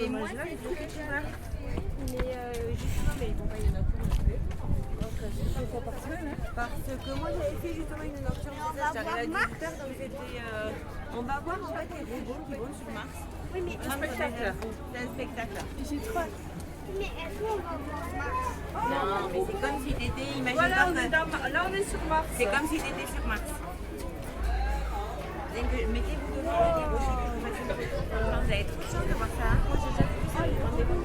dommages-là, il faut qu'ils meurent. Mais justement, mais ils vont pas y en avoir. Donc, c'est quoi par semaine, hein? Parce que moi, j'avais fait justement une nocturne de ça. J'arrivais à 18h, donc c'était... on va voir en fait les robots qui vont sur Mars. Oui, mais Un spectacle. C'est un spectacle. j'ai trop. Mais est-ce qu'on va voir Mars? Non, mais c'est comme si t'étais, imagine Voilà, pas on est là, on est sur Mars. c'est comme si t'étais sur Mars. Donc, mettez-vous devant le débauché. Vous avez trop de chance de voir ça. Moi, j'ai jamais vu ça. Je rendez vous.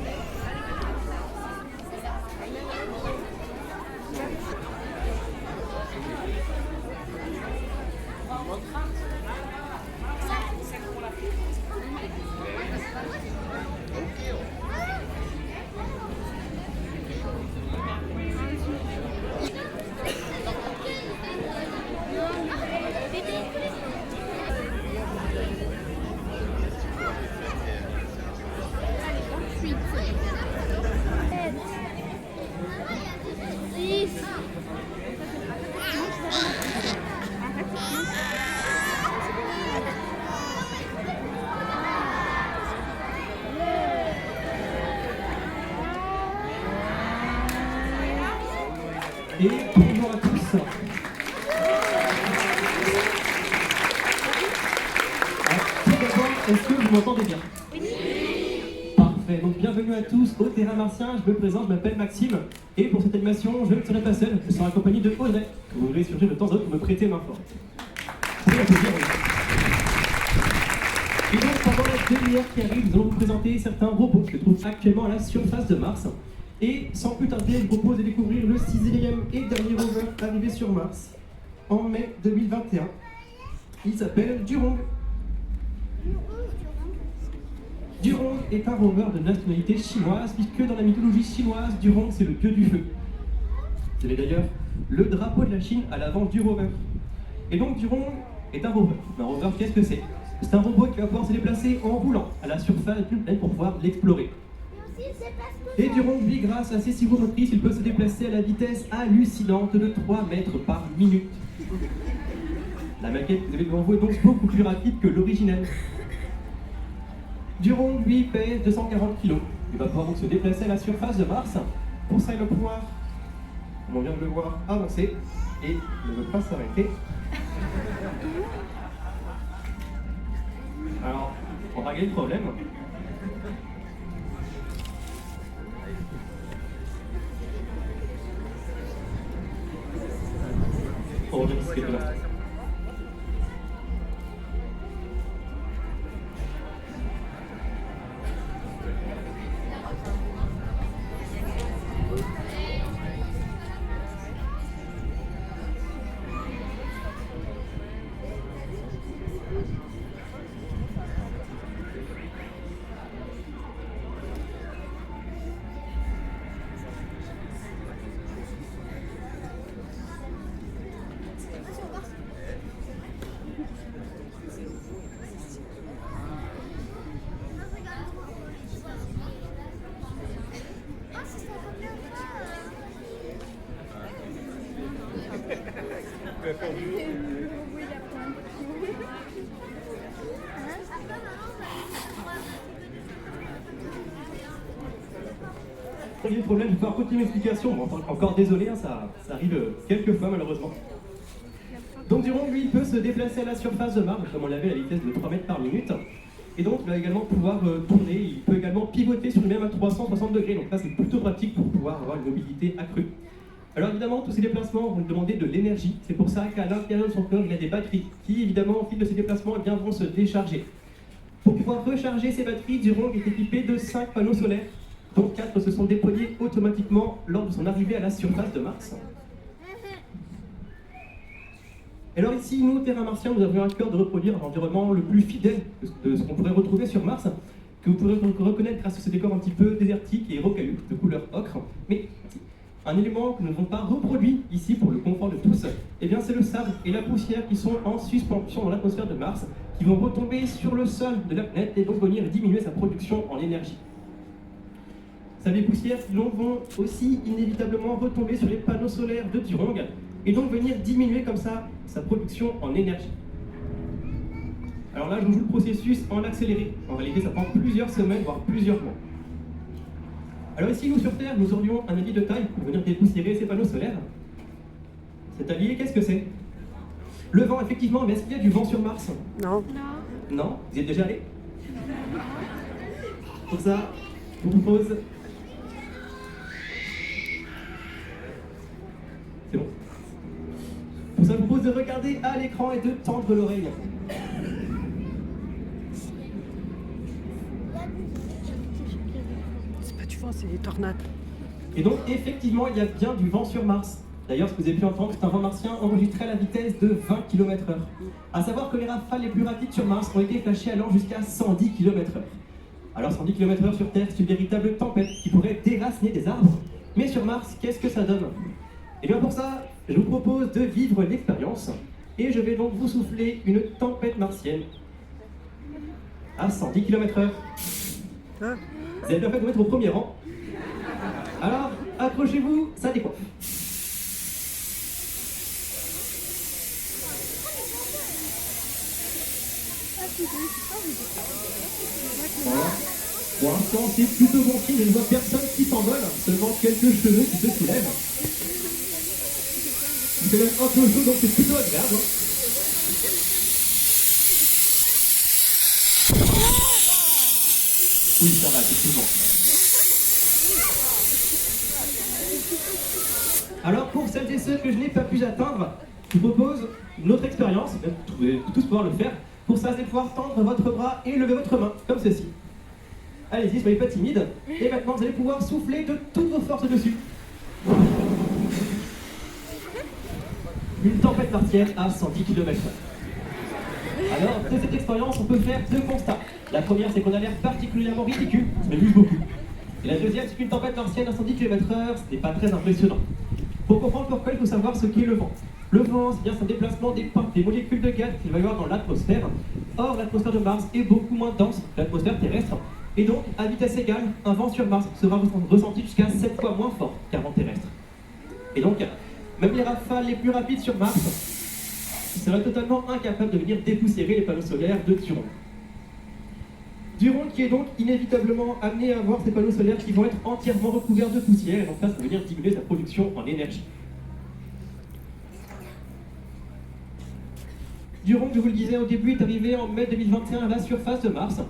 Et bonjour à tous. Tout d'abord, est-ce que vous m'entendez bien? Parfait, donc bienvenue à tous au Terrain Martien. Je me présente, je m'appelle Maxime. Et pour cette animation, je ne serai pas seul, je serai accompagné de Audrey, que vous verrez surgir de temps en temps pour me prêter main forte. C'est un plaisir. Et donc pendant la demi-heure qui arrive, nous allons vous présenter certains robots qui se trouvent actuellement à la surface de Mars. Et sans plus tarder, je vous propose de découvrir le 6e et dernier rover arrivé sur Mars en mai 2021. Il s'appelle Durong. Durong est un rover de nationalité chinoise, puisque dans la mythologie chinoise, Durong c'est le dieu du feu. Vous avez d'ailleurs le drapeau de la Chine à l'avant du rover. Et donc Durong est un rover. Un rover, qu'est-ce que c'est? C'est un robot qui va pouvoir se déplacer en roulant à la surface d'une planète pour pouvoir l'explorer. Et Durong, lui, grâce à ses 6 roues motrices, il peut se déplacer à la vitesse hallucinante de 3 mètres par minute. La maquette que vous avez devant vous est donc beaucoup plus rapide que l'original. Durong, lui, pèse 240 kg. Il va pouvoir donc se déplacer à la surface de Mars. Pour ça, il va pouvoir, comme on vient de le voir, avancer et ne veut pas s'arrêter. Alors, on va régler le problème. On revient discuter de l'instant. Le problème, je vais pouvoir continuer l'explication. Bon, encore désolé, hein, ça arrive quelques fois malheureusement. Donc Durong, lui, il peut se déplacer à la surface de Mars, comme on l'avait à la vitesse de 3 mètres par minute. Et donc il va également pouvoir tourner, il peut également pivoter sur lui-même à 360 degrés. Donc ça c'est plutôt pratique pour pouvoir avoir une mobilité accrue. Alors évidemment, tous ces déplacements vont lui demander de l'énergie. C'est pour ça qu'à l'intérieur de son corps, il y a des batteries qui, évidemment, au fil de ces déplacements, eh bien, vont se décharger. Pour pouvoir recharger ces batteries, Durong est équipé de 5 panneaux solaires, dont 4 se sont déployés automatiquement lors de son arrivée à la surface de Mars. Alors ici, nous, Terrain Martien, nous avons à cœur de reproduire un environnement le plus fidèle de ce qu'on pourrait retrouver sur Mars, que vous pourrez reconnaître grâce à ce décor un petit peu désertique et rocailleux, de couleur ocre. Mais un élément que nous n'avons pas reproduit ici pour le confort de tous, eh bien c'est le sable et la poussière qui sont en suspension dans l'atmosphère de Mars, qui vont retomber sur le sol de la planète et donc venir diminuer sa production en énergie. Sable et poussière qui donc vont aussi inévitablement retomber sur les panneaux solaires de Durong et donc venir diminuer comme ça sa production en énergie. Alors Alors là, je vous joue le processus en accéléré. En réalité, ça prend plusieurs semaines, voire plusieurs mois. Alors ici, nous sur Terre, nous aurions un allié de taille pour venir dépoussiérer ces panneaux solaires. Cet allié, qu'est-ce que c'est? Le vent, effectivement, mais est-ce qu'il y a du vent sur Mars? Non. Non? Vous y êtes déjà allé? Pour ça, je vous propose... C'est bon. Pour ça, je vous propose de regarder à l'écran et de tendre l'oreille. C'est pas du vent, c'est des tornades. Et donc, effectivement, il y a bien du vent sur Mars. D'ailleurs, ce que vous avez pu entendre, c'est un vent martien enregistré à la vitesse de 20 km/h. À savoir que les rafales les plus rapides sur Mars ont été flashées allant jusqu'à 110 km/h. Alors 110 km/h sur Terre, c'est une véritable tempête qui pourrait déraciner des arbres. Mais sur Mars, qu'est-ce que ça donne? Et bien pour ça, je vous propose de vivre l'expérience. Et je vais donc vous souffler une tempête martienne à 110 km/h. Hein? Vous avez bien fait de vous mettre au premier rang. Alors, accrochez-vous, ça décoiffe. Voilà. Pour l'instant, c'est plutôt bon signe, je ne vois personne qui s'envole, seulement quelques cheveux qui se soulèvent. Il fait même un peu chaud, donc c'est plutôt agréable. Oui, ça va, effectivement. Alors, pour celles et ceux que je n'ai pas pu atteindre, je vous propose une autre expérience, même vous pouvez tous pouvoir le faire. Pour ça, c'est de pouvoir tendre votre bras et lever votre main, comme ceci. Allez-y, soyez pas timide. Et maintenant, vous allez pouvoir souffler de toutes vos forces dessus. Une tempête martienne à 110 km/h. Alors, de cette expérience, on peut faire deux constats. La première, c'est qu'on a l'air particulièrement ridicule, ça m'amuse beaucoup. Et la deuxième, c'est qu'une tempête martienne à 110 km/h, ce n'est pas très impressionnant. Pour comprendre pourquoi, il faut savoir ce qu'est le vent. Le vent, c'est bien un déplacement des molécules de gaz qu'il va y avoir dans l'atmosphère. Or, l'atmosphère de Mars est beaucoup moins dense que l'atmosphère terrestre. Et donc, à vitesse égale, un vent sur Mars sera ressenti jusqu'à 7 fois moins fort qu'un vent terrestre. Et donc, même les rafales les plus rapides sur Mars seraient totalement incapables de venir dépoussiérer les panneaux solaires de Duron. Duron qui est donc inévitablement amené à avoir ces panneaux solaires qui vont être entièrement recouverts de poussière, et donc ça va venir diminuer sa production en énergie. Duron, je vous le disais au début, est arrivé en mai 2021 à la surface de Mars,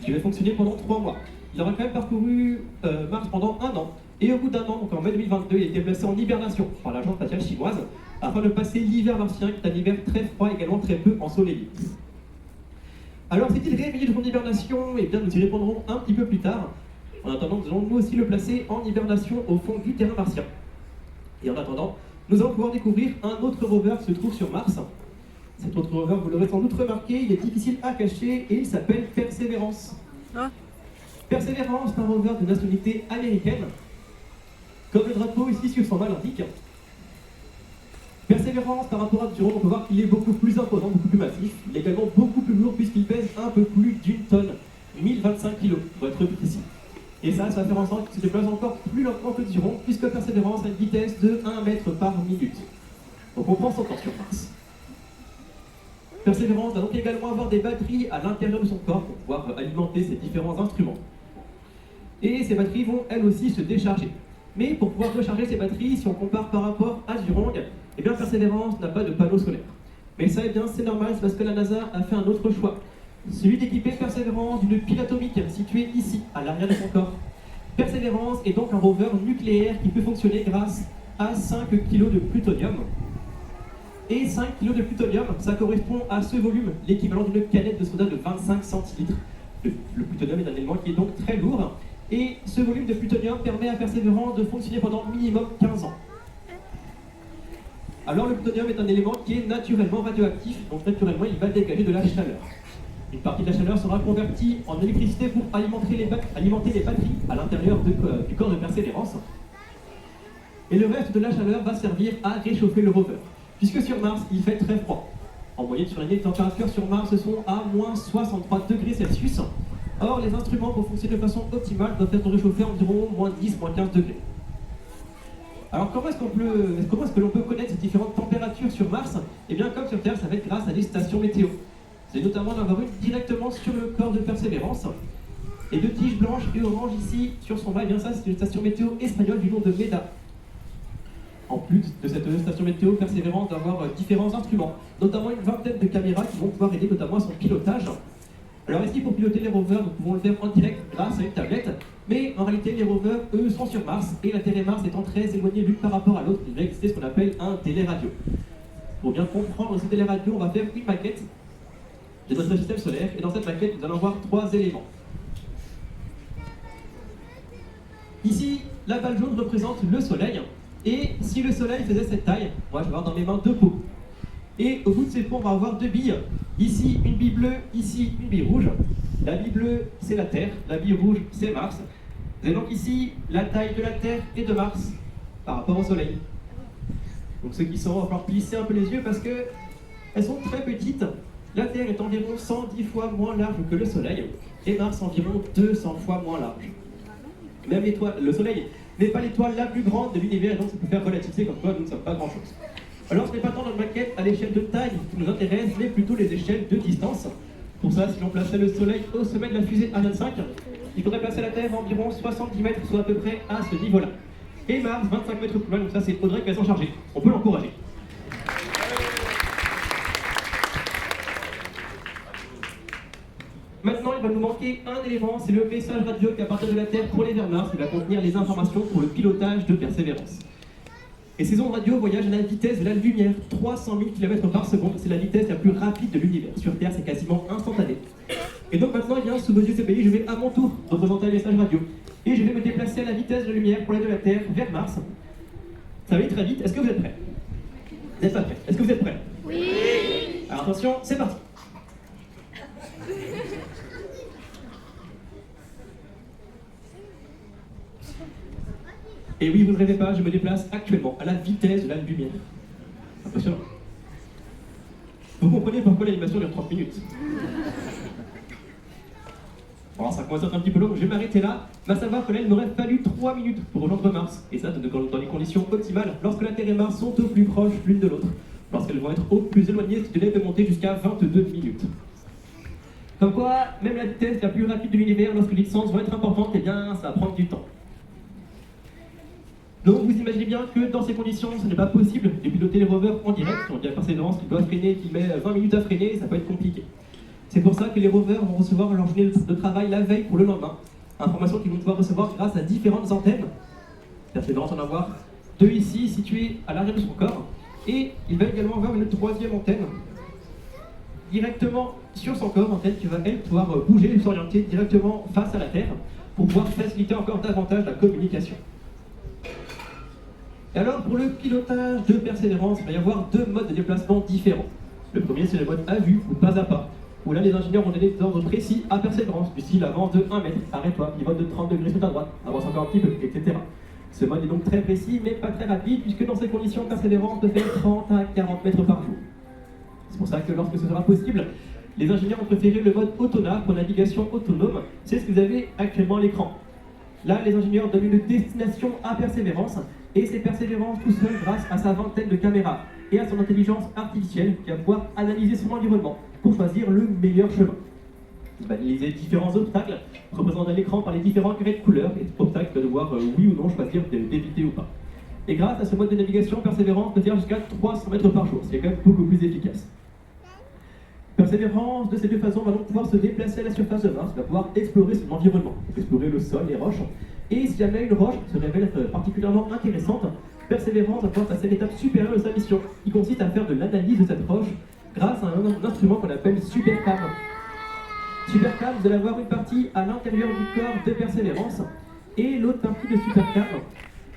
qui va fonctionner pendant 3 mois. Il aura quand même parcouru Mars pendant 1 an, et au bout d'1 an, donc en mai 2022, il a été placé en hibernation par l'agence spatiale chinoise, afin de passer l'hiver martien, qui est un hiver très froid, également très peu ensoleillé. Alors, s'est-il réveillé de son hibernation? Eh bien, nous y répondrons un petit peu plus tard. En attendant, nous allons nous aussi le placer en hibernation au fond du terrain martien. Et en attendant, nous allons pouvoir découvrir un autre rover qui se trouve sur Mars. Cet autre rover, vous l'aurez sans doute remarqué, il est difficile à cacher et il s'appelle Persévérance. Ah. Persévérance est un rover de nationalité américaine, comme le drapeau ici sur son mât l'indique. Persévérance, par rapport à Duron, on peut voir qu'il est beaucoup plus imposant, beaucoup plus massif. Il est également beaucoup plus lourd puisqu'il pèse un peu plus d'1 tonne, 1025 kg pour être précis. Et ça va faire en sorte qu'il se déplace encore plus lentement que Duron, puisque Persévérance a une vitesse de 1 mètre par minute. Donc on prend son temps sur Mars. Persévérance va donc également avoir des batteries à l'intérieur de son corps pour pouvoir alimenter ses différents instruments. Et ces batteries vont elles aussi se décharger. Mais pour pouvoir recharger ces batteries, si on compare par rapport à Duron, eh bien Persévérance n'a pas de panneau solaire. Mais ça, eh bien, c'est normal, c'est parce que la NASA a fait un autre choix. Celui d'équiper Persévérance d'une pile atomique située ici, à l'arrière de son corps. Persévérance est donc un rover nucléaire qui peut fonctionner grâce à 5 kg de plutonium. Et 5 kg de plutonium, ça correspond à ce volume, l'équivalent d'une canette de soda de 25 centilitres. Le plutonium est un élément qui est donc très lourd, et ce volume de plutonium permet à Persévérance de fonctionner pendant minimum 15 ans. Alors le plutonium est un élément qui est naturellement radioactif, donc naturellement il va dégager de la chaleur. Une partie de la chaleur sera convertie en électricité pour alimenter les batteries à l'intérieur du corps de Persévérance. Et le reste de la chaleur va servir à réchauffer le rover. Puisque sur Mars, il fait très froid. En moyenne sur l'année, les températures sur Mars sont à moins 63 degrés Celsius. Or, les instruments, pour fonctionner de façon optimale, doivent être réchauffés environ moins 10, moins 15 degrés. Alors, comment est-ce que l'on peut connaître ces différentes températures sur Mars? Eh bien, comme sur Terre, ça va être grâce à des stations météo. c'est notamment d'avoir une directement sur le corps de Persévérance, et deux tiges blanches et oranges ici sur son bras. Et bien ça, c'est une station météo espagnole du nom de MEDA. En plus de cette station météo, Persévérance va avoir différents instruments, notamment une vingtaine de caméras qui vont pouvoir aider notamment à son pilotage. Alors ici, pour piloter les rovers, nous pouvons le faire en direct grâce à une tablette, mais en réalité, les rovers, eux, sont sur Mars, et la Terre et Mars étant très éloignés l'une par rapport à l'autre, il va exister ce qu'on appelle un téléradio. Pour bien comprendre ce téléradio, on va faire une maquette de notre système solaire, et dans cette maquette, nous allons voir trois éléments. Ici, la balle jaune représente le Soleil, et si le Soleil faisait cette taille, moi je vais avoir dans mes mains deux pots. Et au bout de ces pots, on va avoir deux billes. Ici, une bille bleue, ici, une bille rouge. La bille bleue, c'est la Terre, la bille rouge, c'est Mars. Vous avez donc ici la taille de la Terre et de Mars par rapport au Soleil. Donc ceux qui sauront, va falloir plisser un peu les yeux parce qu'elles sont très petites. La Terre est environ 110 fois moins large que le Soleil, et Mars environ 200 fois moins large. Même l'étoile, le Soleil n'est pas l'étoile la plus grande de l'univers, et donc ça peut faire relativiser comme quoi nous ne sommes pas grand-chose. Alors ce n'est pas tant notre maquette à l'échelle de taille qui nous intéresse, mais plutôt les échelles de distance. Pour ça, si l'on plaçait le Soleil au sommet de la fusée Ariane 5, il faudrait placer la Terre à environ 70 mètres, soit à peu près à ce niveau-là. Et Mars, 25 mètres plus loin, donc ça c'est Audrey qui va s'en charger. On peut l'encourager. Maintenant, il va nous manquer un élément, c'est le message radio qui à partir de la Terre pour aller vers Mars, qui va contenir les informations pour le pilotage de Persévérance. Et ces ondes radio voyagent à la vitesse de la lumière, 300 000 km par seconde, c'est la vitesse la plus rapide de l'univers. Sur Terre, c'est quasiment instantané. Et donc maintenant, eh bien, sous vos yeux CPI, je vais à mon tour représenter un message radio. Et je vais me déplacer à la vitesse de la lumière pour aller de la Terre vers Mars. Ça va aller très vite, est-ce que vous êtes prêts? Vous n'êtes pas prêts? Est-ce que vous êtes prêts? Oui. Alors attention, c'est parti. Et oui, vous ne rêvez pas, je me déplace actuellement à la vitesse de la lumière. Impressionnant. Vous comprenez pourquoi l'animation dure 30 minutes. Bon, ça commence à être un petit peu long, je vais m'arrêter là. Mais à savoir que là, il m'aurait fallu 3 minutes pour rejoindre Mars. Et ça, dans les conditions optimales, lorsque la Terre et Mars sont au plus proches l'une de l'autre. Lorsqu'elles vont être au plus éloignées, ce délai peut monter jusqu'à 22 minutes. Comme quoi, même la vitesse la plus rapide de l'univers, lorsque les distances vont être importantes, eh bien, ça va prendre du temps. Donc vous imaginez bien que dans ces conditions, ce n'est pas possible de piloter les rovers en direct. On dit à Persévérance qu'il doit freiner, qu'il met 20 minutes à freiner, ça peut être compliqué. C'est pour ça que les rovers vont recevoir leur journée de travail la veille pour le lendemain. Information qu'ils vont pouvoir recevoir grâce à différentes antennes. Persévérance en avoir deux ici, situées à l'arrière de son corps. Et il va également avoir une troisième antenne directement sur son corps, antenne qui va elle pouvoir bouger et s'orienter directement face à la Terre pour pouvoir faciliter encore davantage la communication. Et alors, pour le pilotage de Persévérance, il va y avoir deux modes de déplacement différents. Le premier, c'est le mode à vue ou pas à pas, où là, les ingénieurs ont donné des ordres précis à Persévérance, du style avant de 1 mètre, arrête-toi, pivot de 30 degrés sur ta droite, avance encore un petit peu, etc. Ce mode est donc très précis, mais pas très rapide, puisque dans ces conditions, Persévérance peut faire 30 à 40 mètres par jour. C'est pour ça que lorsque ce sera possible, les ingénieurs ont préféré le mode autonome pour navigation autonome. C'est ce que vous avez actuellement à l'écran. Là, les ingénieurs donnent une destination à Persévérance, et c'est Persévérance tout seul grâce à sa vingtaine de caméras et à son intelligence artificielle qui va pouvoir analyser son environnement pour choisir le meilleur chemin. Il va analyser différents obstacles représentés à l'écran par les différents grès de couleurs et obstacles va devoir oui ou non choisir d'éviter ou pas. Et grâce à ce mode de navigation, Persévérance peut faire jusqu'à 300 mètres par jour, ce qui est quand même beaucoup plus efficace. Persévérance, de ces deux façons, va donc pouvoir se déplacer à la surface de Mars, va pouvoir explorer son environnement, explorer le sol, les roches. Et si jamais une roche se révèle particulièrement intéressante, Persévérance va pouvoir passer à l'étape supérieure de sa mission, qui consiste à faire de l'analyse de cette roche grâce à un instrument qu'on appelle Supercam. Supercam, vous allez avoir une partie à l'intérieur du corps de Persévérance, et l'autre partie de Supercam,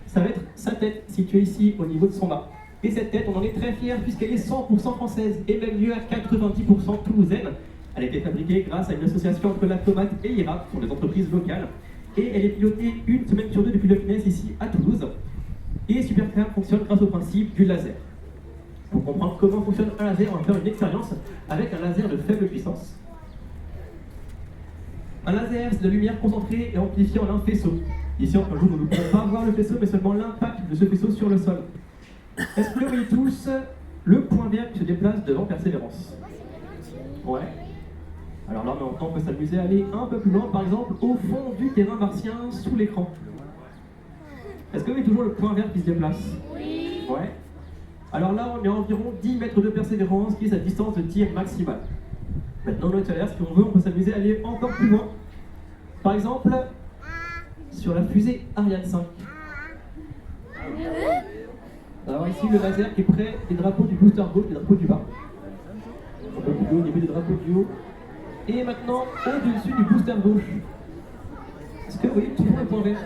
ça va être sa tête, située ici au niveau de son bas. Et cette tête, on en est très fiers puisqu'elle est 100% française, et même mieux à 90% toulousaine. Elle a été fabriquée grâce à une association entre la Tomate et IRA, qui sont des entreprises locales. Et elle est pilotée une semaine sur deux depuis le FNES ici à Toulouse. Et Supercam fonctionne grâce au principe du laser. Pour comprendre comment fonctionne un laser, on va faire une expérience avec un laser de faible puissance. Un laser, c'est de la lumière concentrée et amplifiée en un faisceau. Ici, en un jour, nous ne pouvons pas voir le faisceau, mais seulement l'impact de ce faisceau sur le sol. Est-ce que vous voyez tous le point vert qui se déplace devant Persévérance? Ouais. Alors là, on peut s'amuser à aller un peu plus loin, par exemple, au fond du terrain martien, sous l'écran. Est-ce que vous avez toujours le point vert qui se déplace? Oui. Ouais. Alors là, on est à environ 10 mètres de persévérance, qui est sa distance de tir maximale. Maintenant, notre salaire, si on veut, on peut s'amuser à aller encore plus loin. Par exemple, sur la fusée Ariane 5. Alors ici, le laser qui est près des drapeaux du booster gauche, des drapeaux du bas. Un peu plus haut au niveau des drapeaux du haut. Et maintenant, au-dessus du booster gauche. Est-ce que vous voyez toujours le point vert?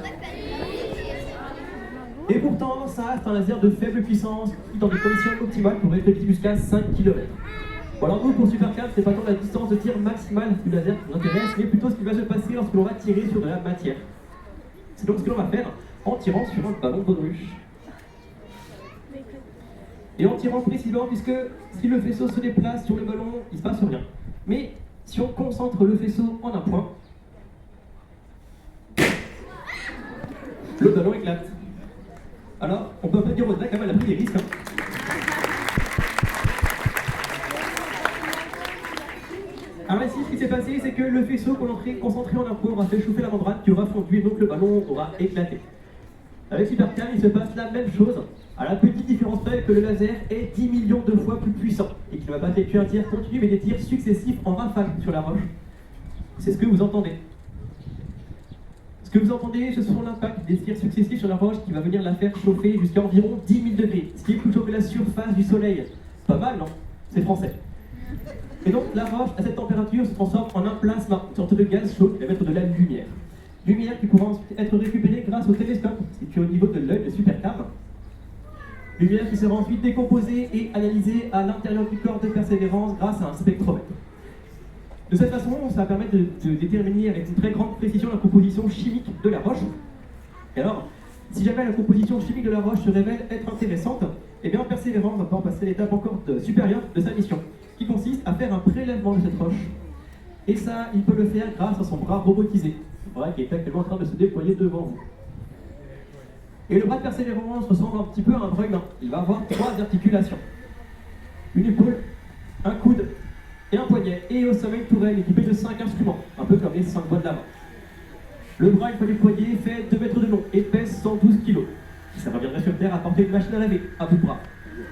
Et pourtant, ça reste un laser de faible puissance qui, dans des conditions optimales, pourrait être jusqu'à 5 km. Bon, alors nous, pour Supercam, c'est pas tant la distance de tir maximale du laser qui nous intéresse, mais plutôt ce qui va se passer lorsque l'on va tirer sur de la matière. C'est donc ce que l'on va faire en tirant sur un ballon de baudruche. Et en tirant précisément, puisque si le faisceau se déplace sur le ballon, il ne se passe rien. Mais si on concentre le faisceau en un point, le ballon éclate. Alors, on peut un peu dire au-delà quand même, elle a pris des risques. Alors ici, ce qui s'est passé, c'est que le faisceau qu'on a concentré en un point aura fait chauffer la membrane qui aura fondu et donc le ballon aura éclaté. Avec Supercam, il se passe la même chose, à la petite différence près que le laser est 10 millions de fois plus puissant et qu'il ne va pas effectuer un tir continu mais des tirs successifs en rafale sur la roche. C'est ce que vous entendez. Ce que vous entendez, ce sont l'impact des tirs successifs sur la roche qui va venir la faire chauffer jusqu'à environ 10 000 degrés, ce qui est plus chaud que la surface du soleil. Pas mal, non? C'est français. Et donc la roche, à cette température, se transforme en un plasma, une sorte de gaz chaud qui va mettre de la lumière. Lumière qui pourra ensuite être récupérée grâce au télescope, situé au niveau de l'œil de Supercam. Lumière qui sera ensuite décomposée et analysée à l'intérieur du corps de persévérance grâce à un spectromètre. De cette façon, ça va permettre de déterminer avec une très grande précision la composition chimique de la roche. Et alors, si jamais la composition chimique de la roche se révèle être intéressante, eh bien Persévérance va pouvoir passer à l'étape encore supérieure de sa mission, qui consiste à faire un prélèvement de cette roche. Et ça, il peut le faire grâce à son bras robotisé, le bras qui est actuellement en train de se déployer devant vous. Et le bras de Persévérance ressemble un petit peu à un bras humain. Il va avoir 3 articulations. Une épaule, un coude et un poignet. Et au sommet, une tourelle équipée de 5 instruments, un peu comme les 5 doigts de la main. Le bras, une fois déployé, fait 2 mètres de long et pèse 112 kg. Ça reviendrait sur Terre à porter une machine à laver, à bout de bras.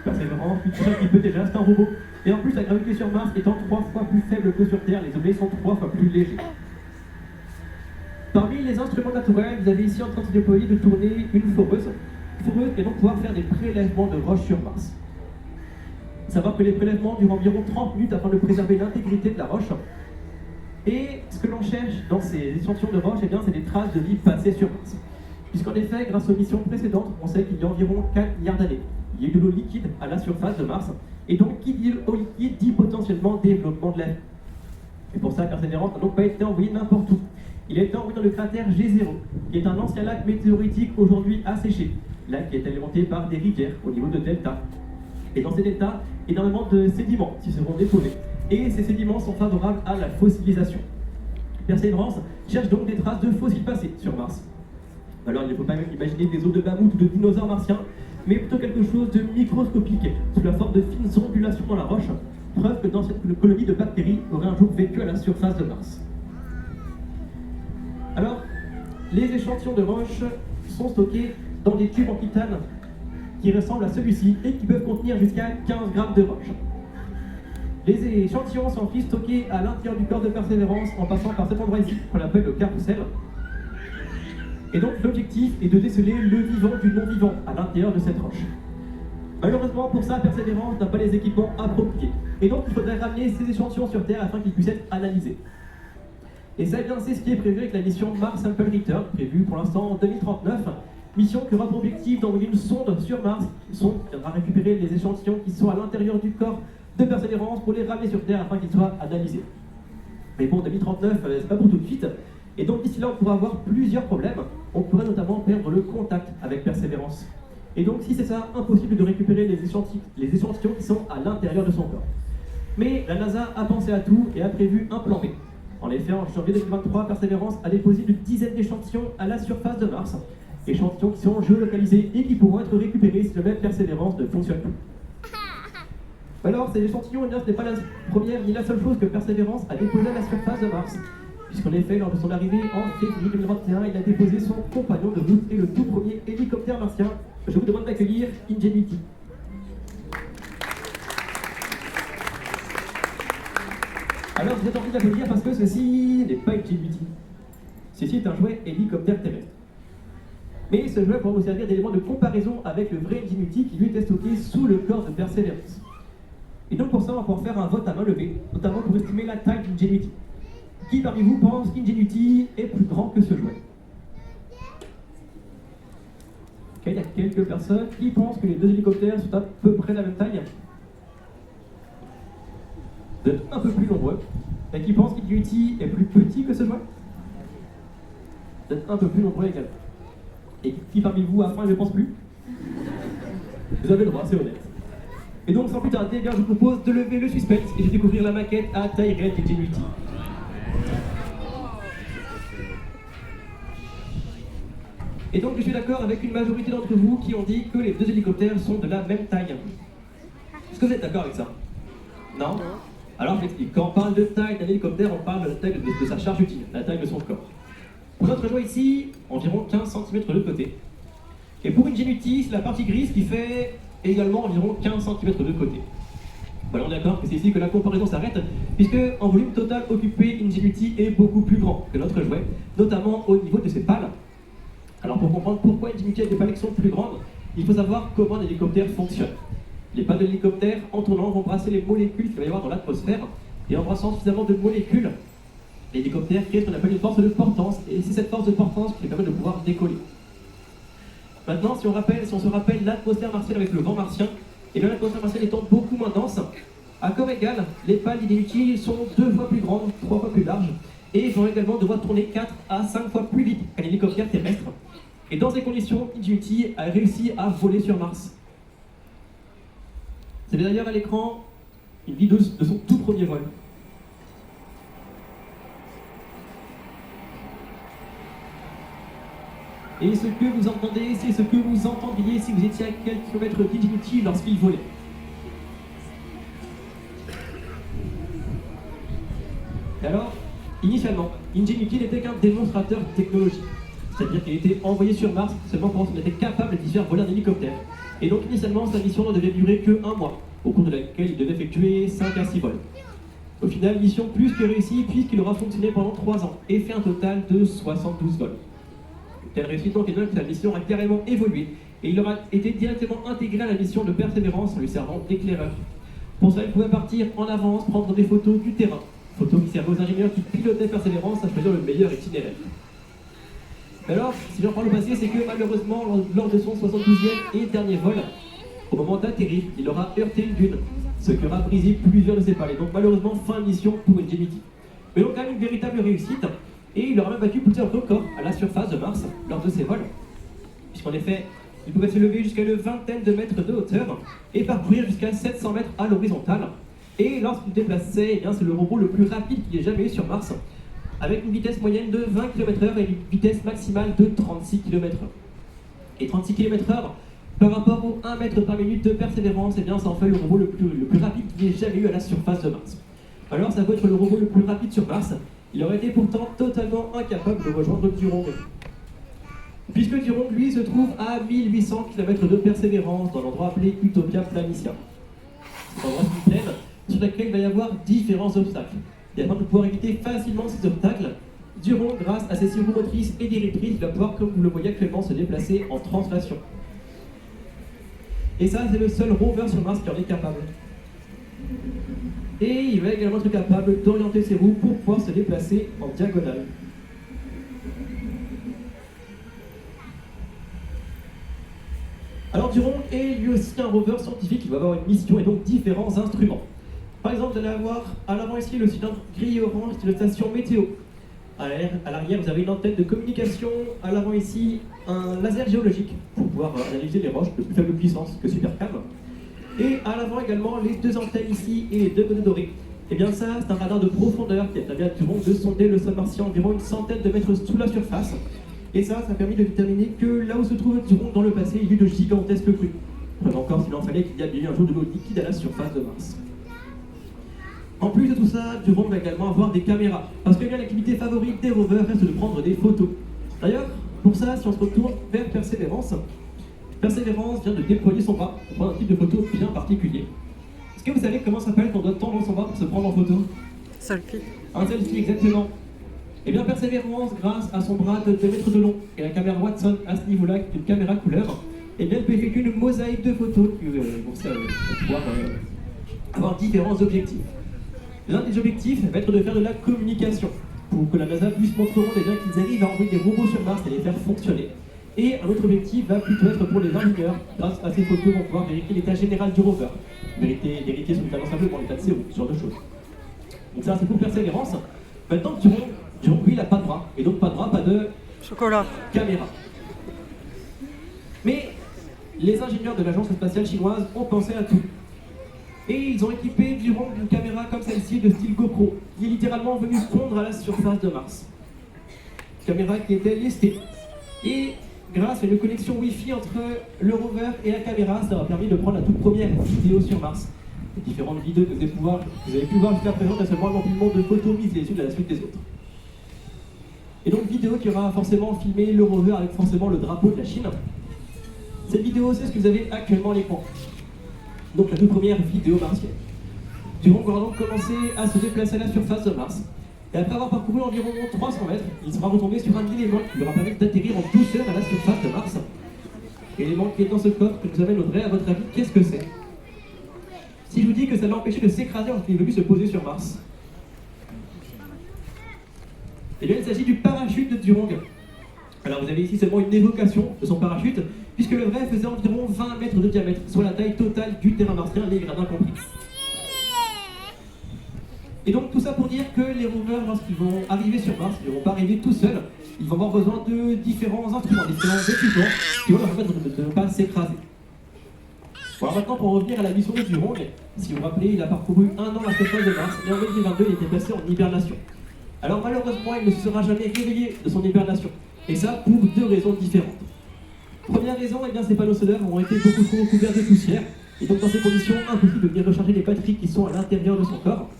Persévérance, une chose qui peut déjà, c'est un robot. Et en plus, la gravité sur Mars étant 3 fois plus faible que sur Terre, les objets sont 3 fois plus légers. Parmi les instruments de la tourelle, vous avez ici en train de se déployer de tourner une foreuse. Foreuse qui va donc pouvoir faire des prélèvements de roches sur Mars. Savoir que les prélèvements durent environ 30 minutes afin de préserver l'intégrité de la roche. Et ce que l'on cherche dans ces échantillons de roches, eh bien, c'est des traces de vie passées sur Mars. Puisqu'en effet, grâce aux missions précédentes, on sait qu'il y a environ 4 milliards d'années, il y a eu de l'eau liquide à la surface de Mars. Et donc, qui dit eau liquide dit potentiellement développement de la vie. Et pour ça, Persévérance n'a donc pas été envoyé n'importe où. Il a été envoyé dans le cratère G0, qui est un ancien lac météoritique aujourd'hui asséché. Lac qui est alimenté par des rivières au niveau de deltas. Et dans ces deltas, énormément de sédiments s'y seront déposés. Et ces sédiments sont favorables à la fossilisation. Persévérance cherche donc des traces de fossiles passés sur Mars. Alors il ne faut pas même imaginer des os de mammouth ou de dinosaures martiens, mais plutôt quelque chose de microscopique, sous la forme de fines ondulations dans la roche, preuve que d'anciennes colonies de bactéries auraient un jour vécu à la surface de Mars. Alors, les échantillons de roche sont stockés dans des tubes en titane qui ressemblent à celui-ci et qui peuvent contenir jusqu'à 15 grammes de roche. Les échantillons sont ensuite stockés à l'intérieur du corps de Persévérance en passant par cet endroit ici qu'on appelle le carrousel. Et donc l'objectif est de déceler le vivant du non-vivant à l'intérieur de cette roche. Malheureusement pour ça, Persévérance n'a pas les équipements appropriés. Et donc il faudrait ramener ces échantillons sur Terre afin qu'ils puissent être analysés. Et ça, bien, c'est ce qui est prévu avec la mission Mars Sample Return, prévue pour l'instant en 2039. Mission qui aura pour objectif d'envoyer une sonde sur Mars, une sonde qui viendra récupérer les échantillons qui sont à l'intérieur du corps de Persévérance pour les ramener sur Terre afin qu'ils soient analysés. Mais bon, 2039, c'est pas pour tout de suite. Et donc d'ici là, on pourra avoir plusieurs problèmes. On pourrait notamment perdre le contact avec Persévérance. Et donc si c'est ça, impossible de récupérer les échantillons qui sont à l'intérieur de son corps. Mais la NASA a pensé à tout et a prévu un plan B. En effet, en janvier 2023, Persévérance a déposé une dizaine d'échantillons à la surface de Mars. Échantillons qui sont géolocalisés et qui pourront être récupérés si le même Persévérance ne fonctionne plus. Alors, ces échantillons, eh bien, ce n'est pas la première ni la seule chose que Persévérance a déposé à la surface de Mars. Puisqu'en effet, lors de son arrivée en février 2021, il a déposé son compagnon de route et le tout premier hélicoptère martien. Je vous demande d'accueillir Ingenuity. Alors, vous êtes envie d'applaudir parce que ceci n'est pas Ingenuity. Ceci est un jouet hélicoptère terrestre. Mais ce jouet pourra vous servir d'élément de comparaison avec le vrai Ingenuity qui lui était stocké sous le corps de Persévérance. Et donc pour ça, on va pouvoir faire un vote à main levée, notamment pour estimer la taille d'Ingenuity. Qui parmi vous pense qu'Ingenuity est plus grand que ce jouet? Ok, il y a quelques personnes qui pensent que les deux hélicoptères sont à peu près de la même taille. Vous êtes un peu plus nombreux. Et qui pensent qu'Ingenuity est plus petit que ce jouet? Vous êtes un peu plus nombreux également. Et qui parmi vous a faim et ne pense plus? Vous avez le droit, c'est honnête. Et donc sans plus tarder, eh bien, je vous propose de lever le suspense et de découvrir la maquette à taille réelle d'Ingenuity. Et donc je suis d'accord avec une majorité d'entre vous qui ont dit que les deux hélicoptères sont de la même taille. Est-ce que vous êtes d'accord avec ça? Non? Alors je m'explique. Quand on parle de taille d'un hélicoptère, on parle de la taille de sa charge utile, la taille de son corps. Pour notre jouet ici, environ 15 cm de côté. Et pour Ingenuity, c'est la partie grise qui fait également environ 15 cm de côté. Voilà, on est d'accord que c'est ici que la comparaison s'arrête, puisque en volume total occupé, Ingenuity est beaucoup plus grand que notre jouet, notamment au niveau de ses pales. Alors pour comprendre pourquoi Ingenuity a des pales qui sont plus grandes, il faut savoir comment un hélicoptère fonctionne. Les pales de l'hélicoptère, en tournant, vont brasser les molécules qu'il va y avoir dans l'atmosphère, et en brassant suffisamment de molécules, l'hélicoptère crée ce qu'on appelle une force de portance, et c'est cette force de portance qui lui permet de pouvoir décoller. Maintenant, si on se rappelle l'atmosphère martienne avec le vent martien, et bien l'atmosphère martienne étant beaucoup moins dense, à corps égal, les pales d'Ingenuity sont 2 fois plus grandes, 3 fois plus larges, et vont également devoir tourner 4 à 5 fois plus vite qu'un hélicoptère terrestre. Et dans ces conditions, Ingenuity a réussi à voler sur Mars. Vous avez d'ailleurs à l'écran une vidéo de son tout premier vol. Et ce que vous entendez, c'est ce que vous entendriez si vous étiez à quelques kilomètres d'Ingenuity lorsqu'il volait. Et alors, initialement, Ingenuity n'était qu'un démonstrateur de technologie. C'est-à-dire qu'il était envoyé sur Mars seulement quand on était capable d'y faire voler un hélicoptère. Et donc initialement, sa mission ne devait durer que 1 mois, au cours de laquelle il devait effectuer 5 à 6 vols. Au final, mission plus que réussie, puisqu'il aura fonctionné pendant 3 ans, et fait un total de 72 vols. Telle réussite donc, et donc sa mission a carrément évolué, et il aura été directement intégré à la mission de Persévérance en lui servant d'éclaireur. Pour cela, il pouvait partir en avance, prendre des photos du terrain, photos qui servaient aux ingénieurs qui pilotaient Persévérance à choisir le meilleur itinéraire. Mais alors, si j'en parle au passé, c'est que malheureusement, lors de son 72e et dernier vol, au moment d'atterrir, il aura heurté une dune, ce qui aura brisé plusieurs de ses pales. Donc malheureusement, fin de mission pour Ingenuity. Mais donc quand même une véritable réussite, et il aura même battu plusieurs records à la surface de Mars lors de ses vols. Puisqu'en effet, il pouvait se lever jusqu'à une vingtaine de mètres de hauteur et parcourir jusqu'à 700 mètres à l'horizontale. Et lorsqu'il déplaçait, eh bien, c'est le robot le plus rapide qu'il ait jamais eu sur Mars, avec une vitesse moyenne de 20 km/h et une vitesse maximale de 36 km/h. Et 36 km/h, par rapport au 1 mètre par minute de Persévérance, eh bien, ça en fait le robot le plus rapide qu'il ait jamais eu à la surface de Mars. Alors ça peut être le robot le plus rapide sur Mars, il aurait été pourtant totalement incapable de rejoindre Durongue. Puisque Durongue, lui, se trouve à 1800 km de Persévérance, dans l'endroit appelé Utopia Planitia. C'est un endroit d'une plaine sur laquelle il va y avoir différents obstacles. Et afin de pouvoir éviter facilement ces obstacles, Durongue, grâce à ses 6 roues motrices et directrices, va pouvoir, comme vous le voyez actuellement, se déplacer en translation. Et ça, c'est le seul rover sur Mars qui en est capable. Et il va également être capable d'orienter ses roues pour pouvoir se déplacer en diagonale. Alors Durongue est lui aussi un rover scientifique qui va avoir une mission et donc différents instruments. Par exemple, vous allez avoir à l'avant ici le cylindre gris et orange, c'est la station météo. À l'arrière, vous avez une antenne de communication. À l'avant ici, un laser géologique pour pouvoir analyser les roches de plus faible puissance que Supercam. Et à l'avant également, les 2 antennes ici et les 2 bonnet dorés. Et bien ça, c'est un radar de profondeur qui a permis à Durongue de sonder le sol martien environ une centaine de mètres sous la surface. Et ça a permis de déterminer que là où se trouve Durongue dans le passé, il y a eu de gigantesques crues, prenant encore silence fallait qu'il y a bien eu un jour de l'eau liquide à la surface de Mars. En plus de tout ça, Durand va également avoir des caméras, parce que bien l'activité favorite des rovers reste de prendre des photos. D'ailleurs, pour ça, si on se retourne vers Persévérance, Persévérance vient de déployer son bras pour prendre un type de photo bien particulier. Est-ce que vous savez comment s'appelle quand on doit tendre son bras pour se prendre en photo? Selfie. Un selfie, exactement. Et bien Persévérance, grâce à son bras de 2 mètres de long et la caméra Watson à ce niveau-là, qui est une caméra couleur, et bien elle peut effectuer une mosaïque de photos pour pouvoir avoir différents objectifs. L'un des objectifs va être de faire de la communication, pour que la NASA puisse montrer au monde qu'ils arrivent à envoyer des robots sur Mars et les faire fonctionner. Et un autre objectif va plutôt être pour les ingénieurs, grâce à ces photos, vont pouvoir vérifier l'état général du rover, vérifier son état simplement l'état de sérum, ce genre de choses. Donc ça c'est pour Persévérance. Maintenant Durand, lui, il n'a pas de bras, et donc pas de bras, pas de Chocolat. caméra. Mais les ingénieurs de l'agence spatiale chinoise ont pensé à tout. Et ils ont équipé Durand d'une caméra comme celle-ci de style GoPro, qui est littéralement venue pondre à la surface de Mars. Caméra qui était lestée. Et grâce à une connexion Wi-Fi entre le rover et la caméra, ça a permis de prendre la toute première vidéo sur Mars. Les différentes vidéos que vous avez pu voir jusqu'à présent, il y a seulement un empilement de photos mises les unes à la suite des autres. Et donc vidéo qui aura forcément filmé le rover avec forcément le drapeau de la Chine. Cette vidéo, c'est ce que vous avez actuellement à l'écran. Donc la toute première vidéo martienne. Durand aura donc commencé à se déplacer à la surface de Mars. Et après avoir parcouru environ 300 mètres, il sera retombé sur un élément qui lui aura permis d'atterrir en douceur à la surface de Mars. L'élément qui est dans ce coffre que nous amène Audrey, à votre avis, qu'est-ce que c'est? Si je vous dis que ça l'a empêché de s'écraser lorsqu'il est venu se poser sur Mars. Eh bien, il s'agit du parachute de Durand. Alors vous avez ici seulement une évocation de son parachute, puisque le vrai faisait environ 20 mètres de diamètre, soit la taille totale du terrain martien, les gradins compris. Et donc tout ça pour dire que les rovers, lorsqu'ils vont arriver sur Mars, ils ne vont pas arriver tout seuls, ils vont avoir besoin de différents instruments, différents équipements qui vont leur permettre de ne pas s'écraser. Bon, alors maintenant pour revenir à la mission de Durand, si vous vous rappelez, il a parcouru 1 an la surface de Mars, et en 2022 il était placé en hibernation. Alors malheureusement, il ne se sera jamais réveillé de son hibernation. Et ça pour 2 raisons différentes. Première raison, eh bien, ces panneaux solaires ont été beaucoup trop couverts de poussière. Et donc dans ces conditions, impossible de venir recharger les batteries qui sont à l'intérieur de son corps.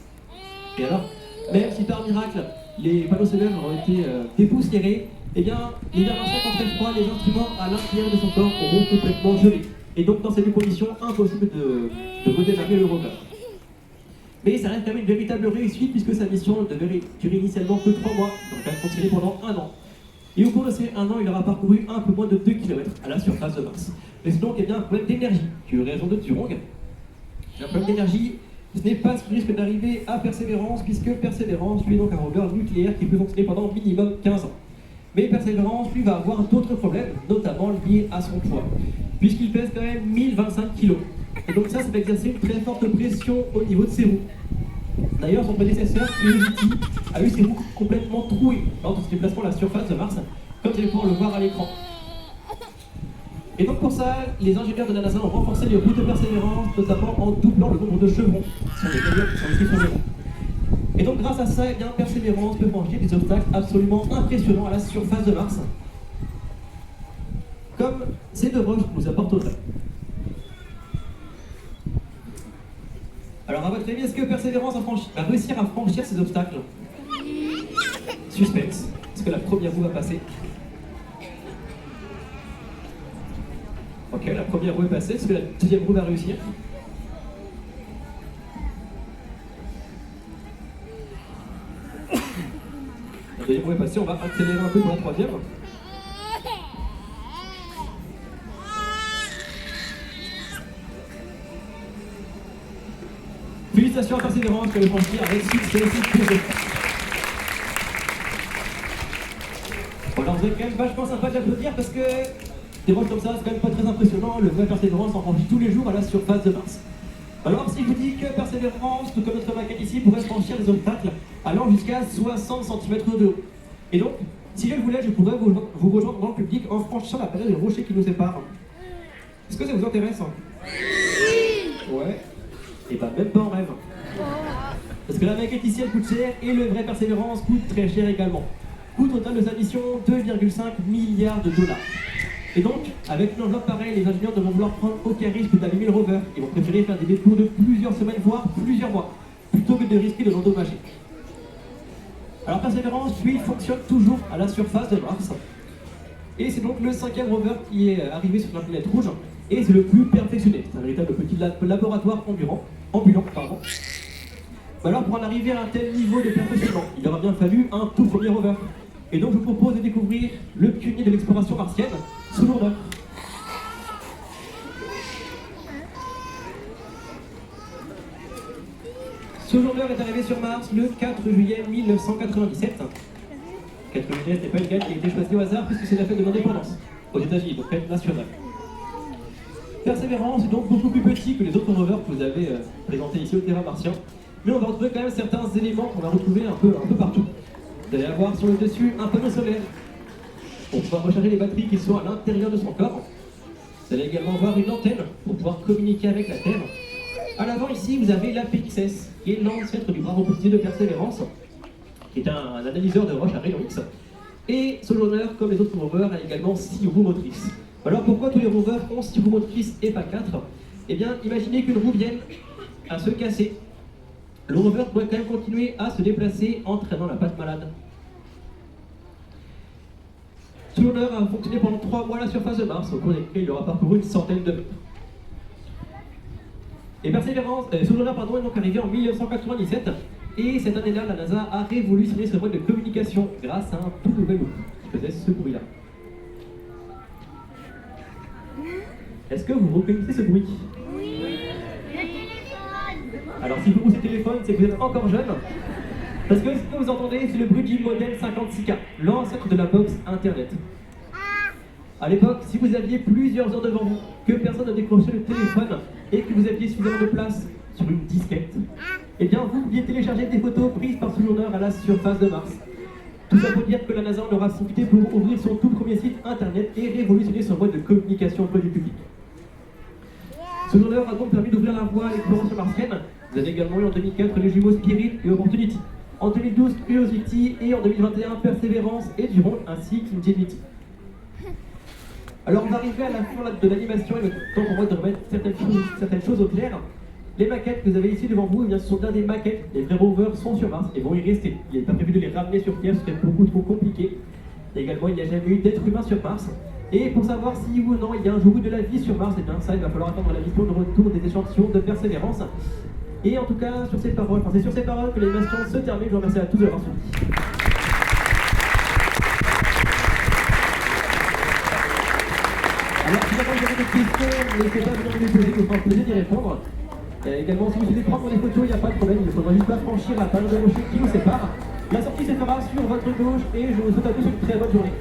Et alors, même si par miracle, les panneaux solaires ont été dépoussiérés, eh bien, l'hibernation étant très froid, les instruments à l'intérieur de son corps auront complètement gelé. Et donc dans ces 2 conditions, impossible de redémarrer le rover. Mais ça reste quand même une véritable réussite puisque sa mission devait durer initialement que 3 mois, donc elle a continué pendant 1 an. Et au cours de ces 1 an, il aura parcouru un peu moins de 2 km à la surface de Mars. Mais c'est donc un problème d'énergie qui aurait raison de Durand. Un problème d'énergie, ce n'est pas ce qui risque d'arriver à Persévérance, puisque Persévérance, lui, est donc un rover nucléaire qui peut fonctionner pendant minimum 15 ans. Mais Persévérance, lui, va avoir d'autres problèmes, notamment liés à son poids, puisqu'il pèse quand même 1025 kg. Et donc ça va exercer une très forte pression au niveau de ses roues. D'ailleurs, son prédécesseur, Curiosity, a eu ses roues complètement trouées lors de son déplacement à la surface de Mars, comme vous allez pouvoir le voir à l'écran. Et donc pour ça, les ingénieurs de la NASA ont renforcé les roues de Persévérance, notamment en doublant le nombre de chevrons, qui sont les meilleurs qui sont ici sur les roues. Et donc grâce à ça, eh bien, Persévérance peut franchir des obstacles absolument impressionnants à la surface de Mars, comme ces 2 roches que nous apporte Audrey. Alors à votre avis, est-ce que Persévérance va réussir à franchir ces obstacles? Suspense. Est-ce que la première roue va passer? Ok, la première roue est passée. Est-ce que la deuxième roue va réussir? La deuxième roue est passée, on va accélérer un peu pour la troisième. Félicitations à Persévérance que le franchir avec succès. Bon, alors vous êtes quand même vachement sympa de l'applaudir parce que des roches comme ça, c'est quand même pas très impressionnant. Le vrai Persévérance en franchit tous les jours à la surface de Mars. Alors si je vous dis que Persévérance, tout comme notre maquette ici, pourrait franchir des obstacles allant jusqu'à 60 cm de haut. Et donc, si je le voulais, je pourrais vous rejoindre dans le public en franchissant la période des rochers qui nous séparent. Est-ce que ça vous intéresse? Ouais. Et pas même pas en rêve. Parce que la maquette ici elle coûte cher et le vrai Persévérance coûte très cher également. Coût total de sa mission 2,5 milliards de dollars. Et donc, avec une enveloppe pareille, les ingénieurs ne vont vouloir prendre aucun risque d'abîmer le rover. Ils vont préférer faire des détours de plusieurs semaines, voire plusieurs mois, plutôt que de risquer de l'endommager. Alors Perseverance, lui, fonctionne toujours à la surface de Mars. Et c'est donc le 5e rover qui est arrivé sur la planète rouge. Et c'est le plus perfectionné. C'est un véritable petit laboratoire ambulant. Alors pour en arriver à un tel niveau de perfectionnement, il aura bien fallu un tout premier rover. Et donc je vous propose de découvrir le pionnier de l'exploration martienne, Sojourner. Sojourner est arrivé sur Mars le 4 juillet 1997. 4 juillet, ce n'est pas une date qui a été choisie au hasard puisque c'est la fête de l'indépendance aux États-Unis, donc fête nationale. Perseverance est donc beaucoup plus petit que les autres rovers que vous avez présentés ici au terrain martien, mais on va retrouver quand même certains éléments qu'on va retrouver un peu partout. Vous allez avoir sur le dessus un panneau solaire pour pouvoir recharger les batteries qui sont à l'intérieur de son corps. Vous allez également avoir une antenne pour pouvoir communiquer avec la Terre. À l'avant ici, vous avez l'APXS, qui est l'ancêtre du bras robotisé de Perseverance, qui est un analyseur de roches à rayon X. Et Sojourner, comme les autres rovers, a également 6 roues motrices. Alors pourquoi tous les rovers ont 6 roues motrices et pas 4? Eh bien, imaginez qu'une roue vienne à se casser. Le rover pourrait quand même continuer à se déplacer en traînant la patte malade. Sojourner a fonctionné pendant 3 mois à la surface de Mars, au cours desquels il aura parcouru une centaine de mètres. Et Sojourner est donc arrivé en 1997, et cette année-là, la NASA a révolutionné ce mode de communication grâce à un tout nouvel outil qui faisait ce bruit-là. Est-ce que vous reconnaissez ce bruit? Oui. Alors si vous poussez le téléphone, c'est que vous êtes encore jeune. Parce que ce que vous entendez, c'est le bruit du modèle 56K, l'ancêtre de la box Internet. À l'époque, si vous aviez plusieurs heures devant vous, que personne n'a décroché le téléphone et que vous aviez suffisamment de place sur une disquette, eh bien vous pouviez télécharger des photos prises par Sojourner à la surface de Mars. Tout ça pour dire que la NASA en aura profité pour ouvrir son tout premier site Internet et révolutionner son mode de communication auprès du public. Sojourner a donc permis d'ouvrir la voie à l'exploration martienne. Vous avez également eu en 2004 les jumeaux Spirit et Opportunity. En 2012, Curiosity et en 2021, Perseverance et Durand ainsi qu'Ingenuity. Alors on va arriver à la fin de l'animation et le temps pour moi de remettre certaines choses au clair. Les maquettes que vous avez ici devant vous, eh bien, ce sont bien des maquettes. Les vrais rovers sont sur Mars et vont y rester. Il n'est pas prévu de les ramener sur Terre, ce serait beaucoup trop compliqué. Et également, il n'y a jamais eu d'être humain sur Mars. Et pour savoir si ou non il y a un jour eu de la vie sur Mars, eh bien ça, il va falloir attendre la mission de retour des échantillons de Persévérance. Et en tout cas, sur ces paroles, c'est sur ces paroles que l'animation se termine. Je vous remercie à tous de l'avoir suivi. Alors, si jamais vous avez des questions, n'hésitez pas à venir me les poser, nous fera plaisir d'y répondre. Également, si vous souhaitez prendre des photos, il n'y a pas de problème, il ne faudra juste pas franchir la page de rocher qui nous sépare. La sortie se fera sur votre gauche et je vous souhaite à tous une très bonne journée.